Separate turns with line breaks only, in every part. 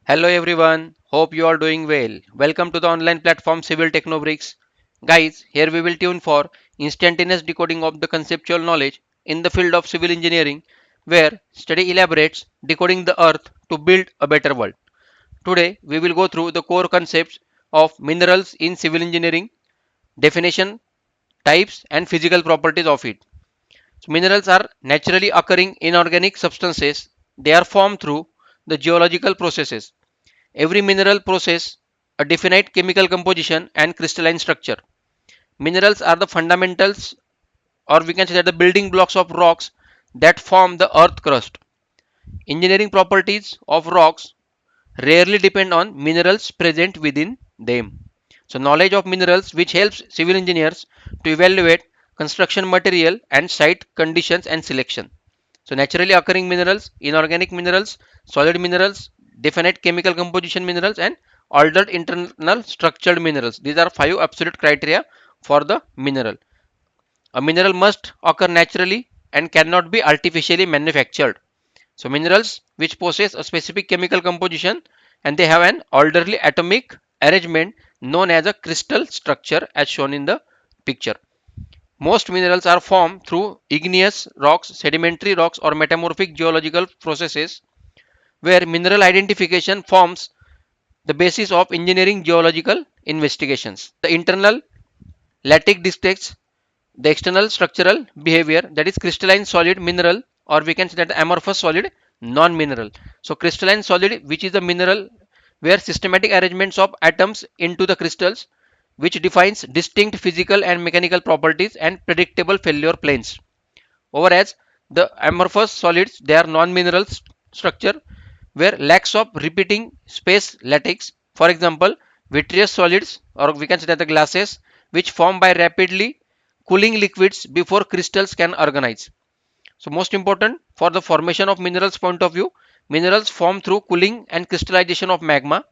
Hello everyone, hope you are doing well. Welcome to the online platform Civil Technobricks. Guys, here we will tune for instantaneous decoding of the conceptual knowledge in the field of civil engineering, where study elaborates decoding the earth to build a better world. Today, we will go through the core concepts of minerals in civil engineering, definition, types, and physical properties of it. So minerals are naturally occurring inorganic substances. They are formed through the geological processes. Every mineral possesses a definite chemical composition and crystalline structure. Minerals are the fundamentals, or we can say that the building blocks of rocks that form the earth crust. Engineering properties of rocks rarely depend on minerals present within them. So knowledge of minerals which helps civil engineers to evaluate construction material and site conditions and selection. So naturally occurring minerals, inorganic minerals, solid minerals, definite chemical composition minerals, and altered internal structured minerals. These are five absolute criteria for the mineral. A mineral must occur naturally and cannot be artificially manufactured. So minerals which possess a specific chemical composition and they have an orderly atomic arrangement known as a crystal structure as shown in the picture. Most minerals are formed through igneous rocks, sedimentary rocks, or metamorphic geological processes where mineral identification forms the basis of engineering geological investigations. The internal latic dictates the external structural behavior, that is crystalline solid mineral, or we can say that amorphous solid non-mineral. So crystalline solid, which is a mineral where systematic arrangements of atoms into the crystals, which defines distinct physical and mechanical properties and predictable failure planes. Whereas the amorphous solids, they are non-mineral structure where lacks of repeating space lattice. For example, vitreous solids, or we can say that the glasses, which form by rapidly cooling liquids before crystals can organize. So most important for the formation of minerals point of view, minerals form through cooling and crystallization of magma.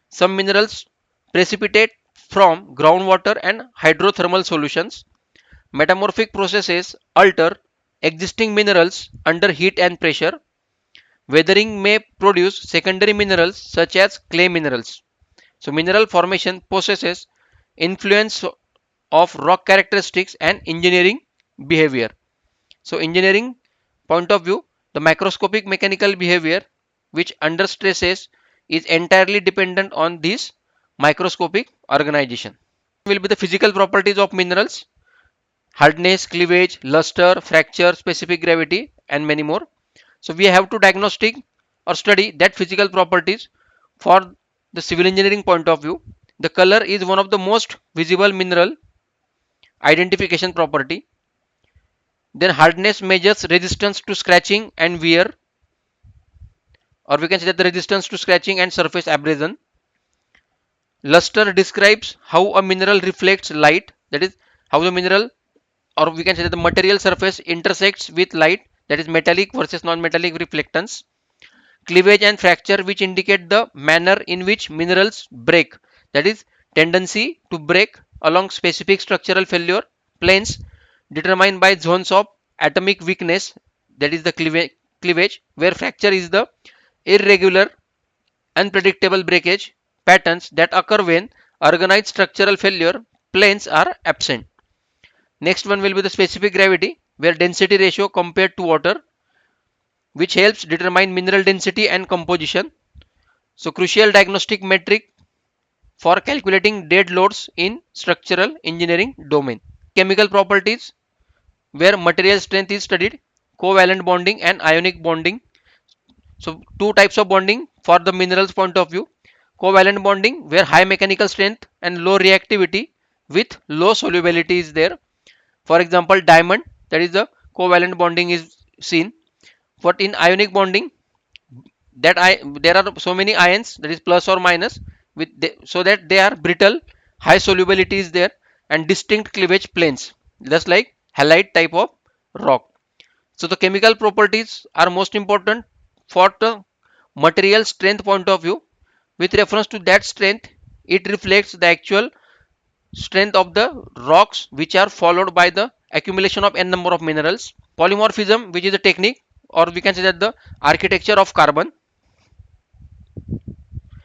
Some minerals precipitate from groundwater and hydrothermal solutions. Metamorphic processes alter existing minerals under heat and pressure. Weathering may produce secondary minerals such as clay minerals. So mineral formation possesses influence of rock characteristics and engineering behavior. So engineering point of view, the macroscopic mechanical behavior which under stresses is entirely dependent on this microscopic organization. Will be the physical properties of minerals: hardness, cleavage, luster, fracture, specific gravity, and many more. So we have to diagnostic or study that physical properties for the civil engineering point of view. The color is one of the most visible mineral identification property. Then hardness measures resistance to scratching and wear, or we can say that the resistance to scratching and surface abrasion. Luster describes how a mineral reflects light, that is how the mineral, or we can say that the material surface intersects with light, that is metallic versus non-metallic reflectance. Cleavage and fracture, which indicate the manner in which minerals break, that is tendency to break along specific structural failure planes determined by zones of atomic weakness, that is the cleavage, where fracture is the irregular unpredictable breakage patterns that occur when organized structural failure planes are absent. Next one will be the specific gravity, where density ratio compared to water, which helps determine mineral density and composition. So crucial diagnostic metric for calculating dead loads in structural engineering domain. Chemical properties, where material strength is studied, covalent bonding and ionic bonding. So two types of bonding for the minerals point of view. Covalent bonding, where high mechanical strength and low reactivity with low solubility is there. For example, diamond, that is the covalent bonding is seen. But in ionic bonding, there are so many ions, that is plus or minus, so that they are brittle, high solubility is there, and distinct cleavage planes, just like halite type of rock. So the chemical properties are most important for the material strength point of view. With reference to that strength, it reflects the actual strength of the rocks, which are followed by the accumulation of n number of minerals. Polymorphism, which is a technique, or we can say that the architecture of carbon.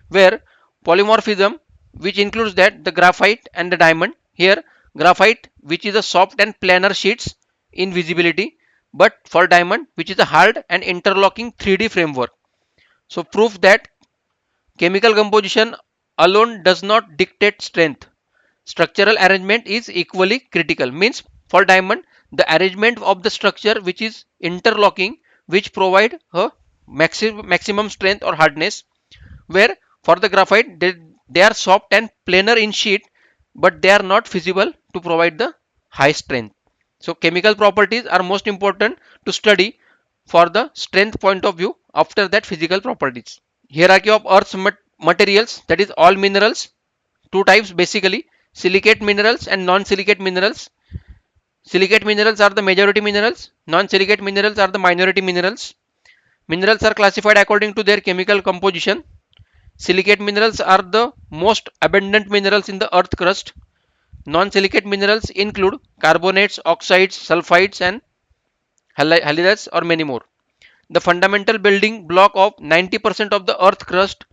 where polymorphism, which includes that the graphite and the diamond. Here graphite, which is a soft and planar sheets in visibility, but for diamond, which is a hard and interlocking 3D framework. So proof that chemical composition alone does not dictate strength. Structural arrangement is equally critical. Means for diamond, the arrangement of the structure which is interlocking, which provide a maximum strength or hardness, where for the graphite they are soft and planar in sheet, but they are not feasible to provide the high strength. So chemical properties are most important to study for the strength point of view. After that, physical properties. Hierarchy of earth's materials, that is all minerals, two types basically: silicate minerals and non-silicate minerals. Silicate minerals are the majority minerals, non-silicate minerals are the minority minerals. Minerals are classified according to their chemical composition. Silicate minerals are the most abundant minerals in the earth crust. Non-silicate minerals include carbonates, oxides, sulfides, and halides, or many more. The fundamental building block of 90% of the earth crust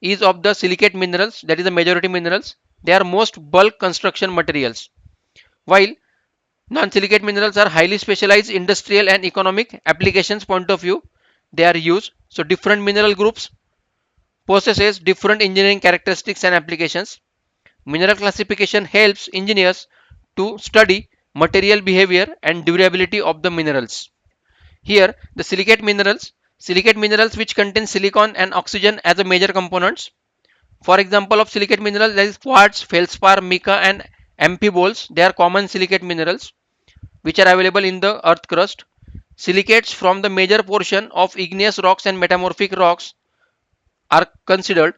is of the silicate minerals, that is the majority minerals. They are most bulk construction materials, while non-silicate minerals are highly specialized industrial and economic applications point of view. They are used. So different mineral groups possesses different engineering characteristics and applications. Mineral classification helps engineers to study material behavior and durability of the minerals. Here, the silicate minerals which contain silicon and oxygen as a major components. For example of silicate minerals, there is quartz, feldspar, mica, and amphiboles. They are common silicate minerals which are available in the earth crust. Silicates from the major portion of igneous rocks and metamorphic rocks are considered.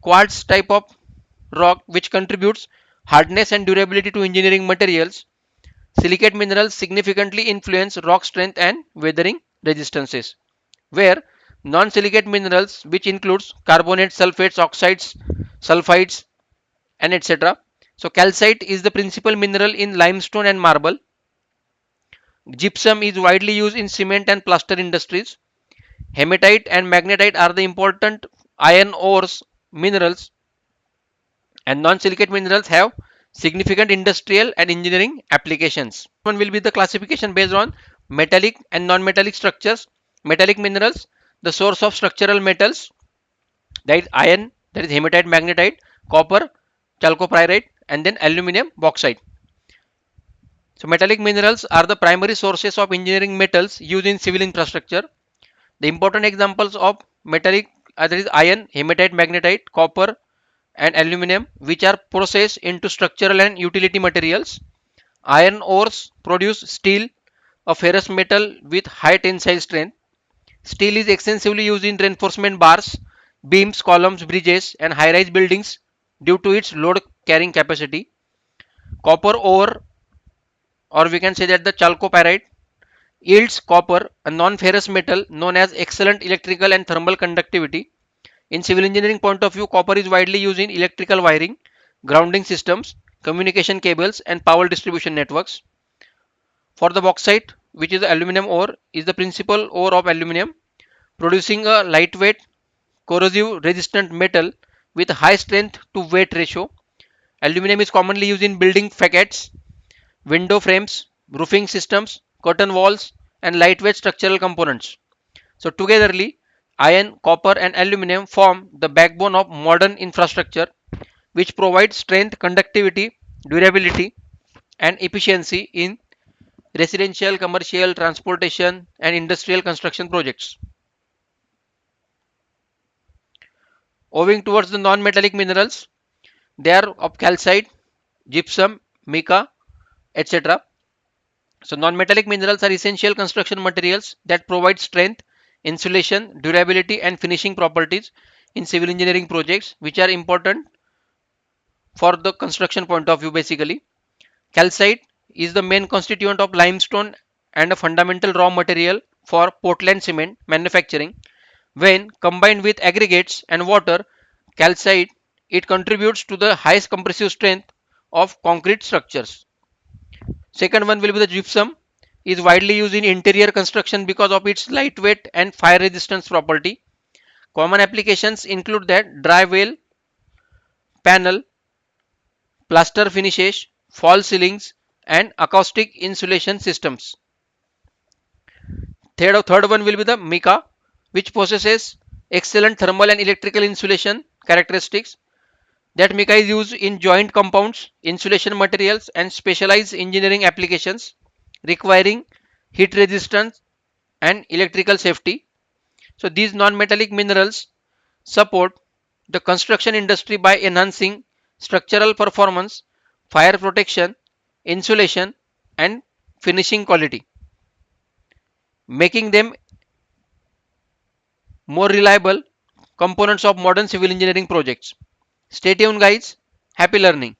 Quartz type of rock which contributes hardness and durability to engineering materials. Silicate minerals significantly influence rock strength and weathering resistances, where non-silicate minerals, which includes carbonates, sulfates, oxides, sulfides, and etc. So calcite is the principal mineral in limestone and marble. Gypsum is widely used in cement and plaster industries. Hematite and magnetite are the important iron ores minerals, and non-silicate minerals have significant industrial and engineering applications. One will be the classification based on metallic and non-metallic structures. Metallic minerals, the source of structural metals, that is iron, that is hematite, magnetite, copper, chalcopyrite, and then aluminum, bauxite. So metallic minerals are the primary sources of engineering metals used in civil infrastructure. The important examples of metallic that is iron, hematite, magnetite, copper, and aluminum, which are processed into structural and utility materials. Iron ores produce steel, a ferrous metal with high tensile strength. Steel is extensively used in reinforcement bars, beams, columns, bridges, and high-rise buildings due to its load carrying capacity. Copper ore, or we can say that the chalcopyrite, yields copper, a non-ferrous metal known as excellent electrical and thermal conductivity. In civil engineering point of view, copper is widely used in electrical wiring, grounding systems, communication cables, and power distribution networks. For the bauxite, which is the aluminum ore, is the principal ore of aluminum, producing a lightweight, corrosive resistant metal with a high strength to weight ratio. Aluminum is commonly used in building facades, window frames, roofing systems, curtain walls, and lightweight structural components. So togetherly, iron, copper, and aluminum form the backbone of modern infrastructure, which provides strength, conductivity, durability, and efficiency in residential, commercial, transportation, and industrial construction projects. Moving towards the non-metallic minerals, they are of calcite, gypsum, mica, etc. So non-metallic minerals are essential construction materials that provide strength, insulation, durability, and finishing properties in civil engineering projects, which are important for the construction point of view basically. Calcite is the main constituent of limestone and a fundamental raw material for Portland cement manufacturing. When combined with aggregates and water, calcite it contributes to the highest compressive strength of concrete structures. Second one will be the gypsum, is widely used in interior construction because of its lightweight and fire resistance property. Common applications include that dry wall, panel, plaster finishes, fall ceilings, and acoustic insulation systems. Third one will be the Mica, which possesses excellent thermal and electrical insulation characteristics. That Mica is used in joint compounds, insulation materials, and specialized engineering applications requiring heat resistance and electrical safety. So these non-metallic minerals support the construction industry by enhancing structural performance, fire protection, insulation, and finishing quality, making them more reliable components of modern civil engineering projects. Stay tuned, guys. Happy learning.